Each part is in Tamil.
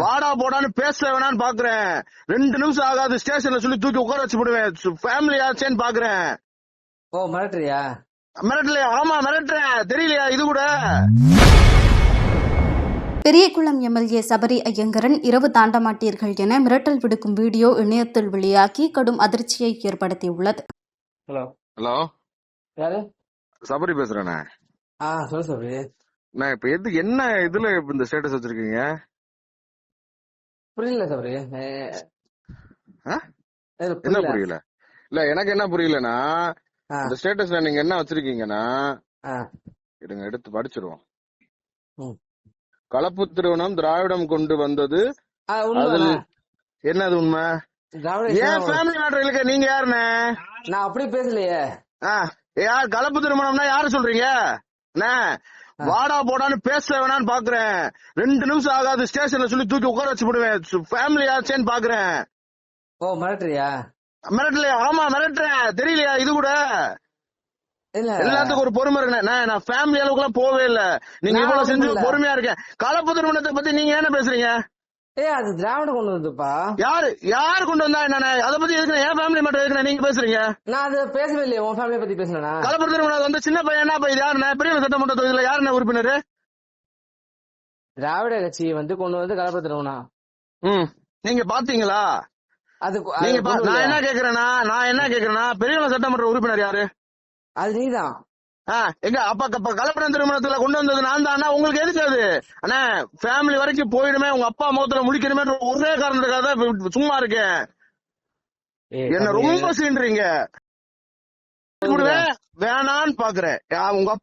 வாடா போடான்னு பேச வேணான்னு பாக்குறேன். 2 நிமிஷம் ஆகாது ஸ்டேஷன்ல சொல்லி தூக்கி உட்கார வச்சு விடுவேன். ஃபேமிலி ஆச்சேன்னு பாக்குறேன். ஓ மிரட்டுறியா? மிரட்டலையா? ஆமா மிரட்டுறேன். தெரியலையா இது கூட? பெரியகுளம் எம்எல்ஏ சபரி ஐயங்கரன் இரவு தாண்ட மாட்டீர்கள் என மிரட்டல் விடுக்கும் வீடியோ இணையத்தில் வெளியாகி கடும் அதிர்ச்சியை ஏற்படுத்தியுள்ளது. ஹலோ ஹலோ, யாரு? சபரி பேசுறேண்ணே. சொல்லு சபரி. நான் இப்ப எதுக்கு என்ன இதுல இந்த ஸ்டேட்டஸ் வச்சிருக்கீங்க? புரியல சபரி. என்ன புரியல? இல்ல எனக்கு என்ன புரியலன்னா, இந்த ஸ்டேட்டஸ்ல நீங்க என்ன வச்சிருக்கீங்கன்னா, இருங்க எடுத்து படிச்சிருவோம். கலப்பு திருமணம் திராவிடம் கொண்டு வந்தது. அதில் என்னது உண்மை? ஏன் ஃபேமிலி மேட்டர் இல்ல? நீங்க யாருண்ணே? நான் அப்படி பேசலையே. யார் கலப்பு திருமணம்னா யாரு சொல்றீங்க? வாடா போடான்னு பேச வேணான்னு பாக்குறேன். 2 நிமிஷம் ஆகாது ஸ்டேஷன்ல சொல்லி தூக்கி உட்கார வச்சு விடுவேன். ஃபேமிலி ஆச்சேன்னு பாக்குறேன். ஓ மிரட்டுறியா? மிரட்டலையா? ஆமா மிரட்டுறேன். தெரியலையா இது கூட? எல்லாத்துக்கும் ஒரு பொறுமை இருக்குண்ணே. நான் ஃபேமிலி அளவுக்கு எல்லாம் போவே இல்ல. நீங்க இவ்வளவு செஞ்சு பொறுமையா இருக்கேன். கலப்பு திருமணத்தை பத்தி நீங்க என்ன பேசுறீங்க? அது திராவிடம் கொண்டு வந்ததுப்பா. யாரு கொண்டு வந்தா என்ன? அதை பத்தி எதுக்கு என் ஃபேமிலி மட்டும் எதுக்கு நீங்க பேசுறீங்க? நான் அது பேசவே இல்லையே. உன் ஃபேமிலியை பத்தி பேசுனா? கலப்பு திருமணம் வந்து சின்ன பையன் என்ன பையன்? யாருண்ணே? பெரிய சட்டமன்ற தொகுதியில யாருண்ணே உறுப்பினர்? திராவிட கட்சி வந்து கொண்டு வந்து கலப்பு திருமணம். நீங்க பாத்தீங்களா? நான் என்ன கேக்குறேன்னா பெரிய சட்டமன்ற உறுப்பினர் யாரு? அது நீதான். எங்க அப்பா கலப்பட திருமணத்துல கொண்டு வந்தது நான் தான். உங்களுக்கு எதுக்கு அது? அண்ணா ஃபேமிலி வரைக்கும் போயிடுமே, உங்க அப்பா முகத்துல முடிக்கணுமே ஒரே காரணத்துக்காக தான் சும்மா இருக்கேன். என்ன ரொம்ப சீன்றீங்க. வேணான்னு பாக்குறேன். உங்க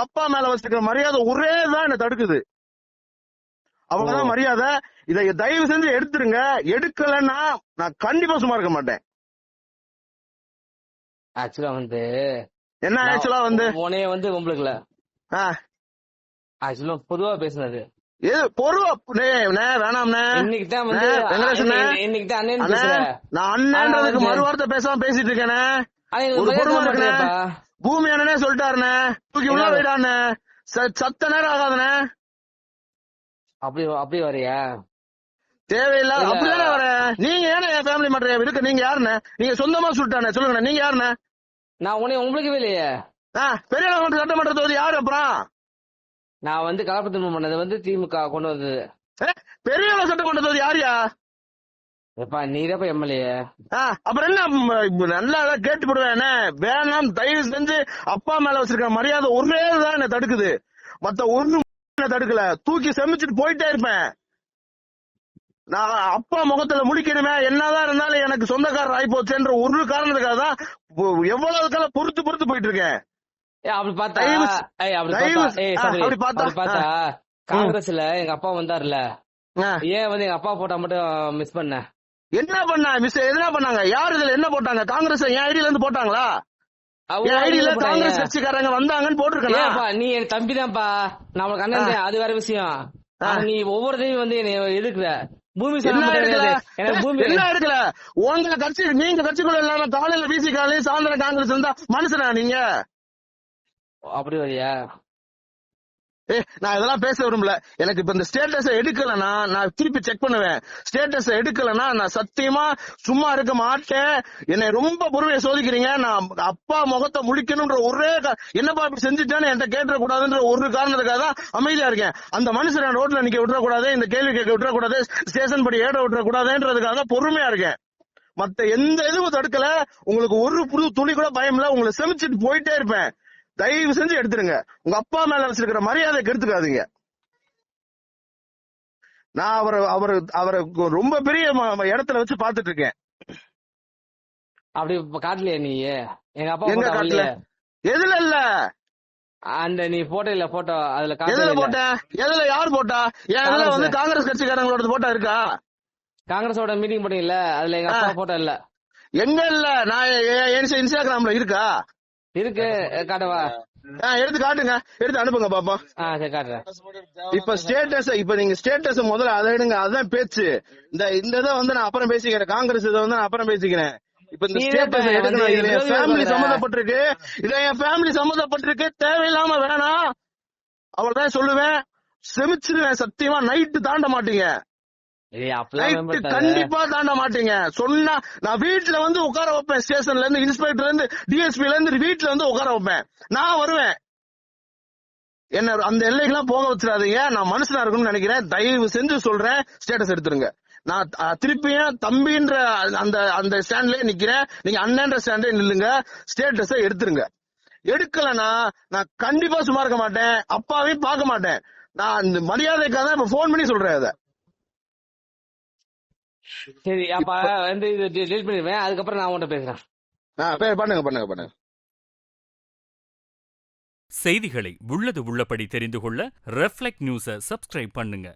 அப்பா மேல வச்சிருக்கிற மரியாதை ஒரே தான் என்ன தடுக்குது. அவ்வளவுதான் மரியாதை. இதை தயவு செஞ்சு எடுத்துருங்க. எடுக்கலன்னா நான் கண்டிப்பா சும்மா இருக்க மாட்டேன். ஆக்சுவலா வந்து என்ன ஆக்சுவலா வந்து உனைய வந்து உங்களுக்குல ஆக்சுவலா பொதுவா பேசுனது வேணாம்ண்ணே. நான் அண்ணன்றதுக்கு மறுவார்த்தை பேசாம பேசிட்டு இருக்கேனே. ஒரு பொறுமை இருக்குண்ணே. பூமி அண்ணனே சொல்லிட்டாருண்ணே. தூக்கி உள்ள போயிடாண்ணே. சத்த நேரம் ஆகாதுண்ணே. அப்படி வரையா? தேவையில்லை. அப்படிதானே வரேன். நீங்க ஏன்னா என் ஃபேமிலி மேட்டர் இருக்கு. நீங்க யாருண்ணே? நீங்க சொந்தமா சொல்லிட்டானே. சொல்லுங்க நீங்க யாருண்ணே? நான் உங்களுக்கு இல்லையே. பெரிய சட்டமன்ற தொகுதி யாரு? அப்புறம் நான் வந்து கலப்பு திருமணம் பண்ணது வந்து திமுக கொண்டு வந்தது. பெரிய சட்டமன்ற தொகுதி யாரியா? நீதான் எம்எல்ஏ. அப்புறம் என்ன நல்லா கேட்டு போடுவேன். வேணாம் தயவு செஞ்சு அப்பா மேல வச்சிருக்க மரியாதை ஒரே தான் என்ன தடுக்குது. மத்த ஒண்ணு தடுக்கல. தூக்கி செமிச்சுட்டு போயிட்டே இருப்பேன். நான் அப்பா முகத்துல முடிக்கணுமே. என்னதான் இருந்தாலும் எனக்கு சொந்தக்காரர் ஆகி போச்சுன்ற ஒரு காரணத்துக்காக தான் எவ்வளவு காலம் பொறுத்து போயிட்டு இருக்கேன். அப்படி பார்த்தா காங்கிரஸ்ல எங்க அப்பா வந்தாருல, ஏன் வந்து எங்க அப்பா போட்டா மட்டும் மிஸ் பண்ண? என்ன பண்ண மிஸ்? எதுனா பண்ணாங்க? யாரு இதுல என்ன போட்டாங்க? காங்கிரஸ் என் ஐடியில இருந்து போட்டாங்களா? ஐடியில காங்கிரஸ் கட்சிக்காரங்க வந்தாங்கன்னு போட்டிருக்கா? நீ என் தம்பி தான்ப்பா. நம்மளுக்கு அண்ணன். அது வேற விஷயம். நீ ஒவ்வொருத்தையும் வந்து எடுக்கிற பூமி என்ன எடுக்கல? உங்க கட்சி நீங்க கட்சிக்குள்ள இல்லாம காலையில பிசி காலையில சாயந்தரம் காங்கிரஸ் இருந்தா மனுஷனா நீங்க? அப்படி வரியா? நான் இதெல்லாம் பேச விரும்பல. எனக்கு இப்ப இந்த ஸ்டேட்டஸ் எடுக்கலன்னா நான் திருப்பி செக் பண்ணுவேன். ஸ்டேட்டஸ் எடுக்கலன்னா நான் சத்தியமா சும்மா இருக்க மாட்டேன். என்னை ரொம்ப பொறுமையை சோதிக்கிறீங்க. நான் அப்பா முகத்தை முடிக்கணும்ன்ற ஒரே என்னப்பா இப்படி செஞ்சுட்டேன்னு என்கிட்ட கேட்டுற கூடாதுன்ற ஒரு காரணத்துக்காக தான் அமைதியா இருக்கேன். அந்த மனுஷன் ரோட்ல நிக்க விட்டுறக்கூடாது, இந்த கேள்வி கேட்க விட்டுறக்கூடாது, ஸ்டேஷன் படி ஏற விட்டுறக்கூடாதுன்றதுக்காக பொறுமையா இருக்கேன். மத்த எந்த இதுவும் தடுக்கல. உங்களுக்கு ஒரு புது துளி கூட பயம் இல்ல. உங்களை செமிச்சிட்டு போயிட்டே இருப்பேன். தயவு செஞ்சு எடுத்துருங்க. உங்க அப்பா மேல வச்சிருக்கிற மரியாதை கெடுத்துக்காதீங்க. நான் அவரை ரொம்ப பெரிய இடத்துல வச்சு பாத்துட்டு இருக்கேன். அப்படி காட்டலையா நீ? எங்க அப்பா எங்க காட்டல? எதுல இல்ல? அந்த நீ போட்டோ இல்ல போட்டோ அதுல எதுல போட்ட? எதுல யார் போட்டா? எதுல வந்து காங்கிரஸ் கட்சிக்காரங்களோட போட்டோ இருக்கா? காங்கிரஸோட மீட்டிங் போட்டீங்கல்ல, அதுல எங்க அப்பா போட்டோ இல்ல. எங்க இல்ல? நான் இன்ஸ்டாகிராம்ல இருக்கா? இருக்கு, காட்டவா? எடுத்து காட்டுங்க. எடுத்து அனுப்புங்க பாப்போம். காட்டுறேன். இப்ப ஸ்டேட்டஸ் இப்ப நீங்க ஸ்டேட்டஸ் முதல்ல அதை எடுங்க. அதுதான் பேச்சு. இந்த இதை வந்து நான் அப்புறம் பேசிக்கிறேன். காங்கிரஸ் இதை வந்து நான் அப்புறம் பேசிக்கிறேன். இப்ப இந்த ஸ்டேட்டஸ் எடுக்கணும். இது என் ஃபேமிலி சம்பந்தப்பட்டிருக்கு. இதை என் ஃபேமிலி சம்பந்தப்பட்டிருக்கு. தேவையில்லாம வேணாம். அவ்வளவுதான் சொல்லுவேன். செமிச்சிருவேன். சத்தியமா நைட்டு தாண்ட மாட்டீங்க. ஏய் அப்பலாம் நைட்டு மேம்பட்டாத. கண்டிப்பா தாண்ட மாட்டீங்க. சொன்னா நான் வீட்டுல வந்து உட்கார வைப்பேன். ஸ்டேஷன்ல இருந்து இன்ஸ்பெக்டர்ல இருந்து டிஎஸ்பில இருந்து வீட்டுல வந்து உட்கார வைப்பேன். நான் வருவேன். என்ன அந்த எல்லைக்கெல்லாம் போக வச்சிடாதீங்க. நான் மனுஷனா இருக்கணும்னு நினைக்கிறேன். தயவு செஞ்சு சொல்றேன், ஸ்டேட்டஸ் எடுத்துருங்க. நான் திருப்பியும் தம்பின்ற அந்த அந்த ஸ்டாண்ட்லயே நிக்கிறேன். நீங்க அண்ணன்ற ஸ்டாண்ட்லயே நில்லுங்க. ஸ்டேட்டஸ எடுத்துருங்க. எடுக்கலனா நான் கண்டிப்பா சும்மா இருக்க மாட்டேன். அப்பாவையும் பார்க்க மாட்டேன். நான் இந்த மரியாதைக்காக தான் இப்ப போன் பண்ணி சொல்றேன் இத. சரி அப்ப வந்து இது டெலிட் பண்ணிடுவேன். அதுக்கப்புறம் நான் உன்கிட்ட பேசுறேன். பண்ணுங்க. செய்திகளை உள்ளது உள்ளபடி தெரிந்து கொள்ள ரெஃப்ளெக்ட் நியூஸை சப்ஸ்கிரைப் பண்ணுங்க.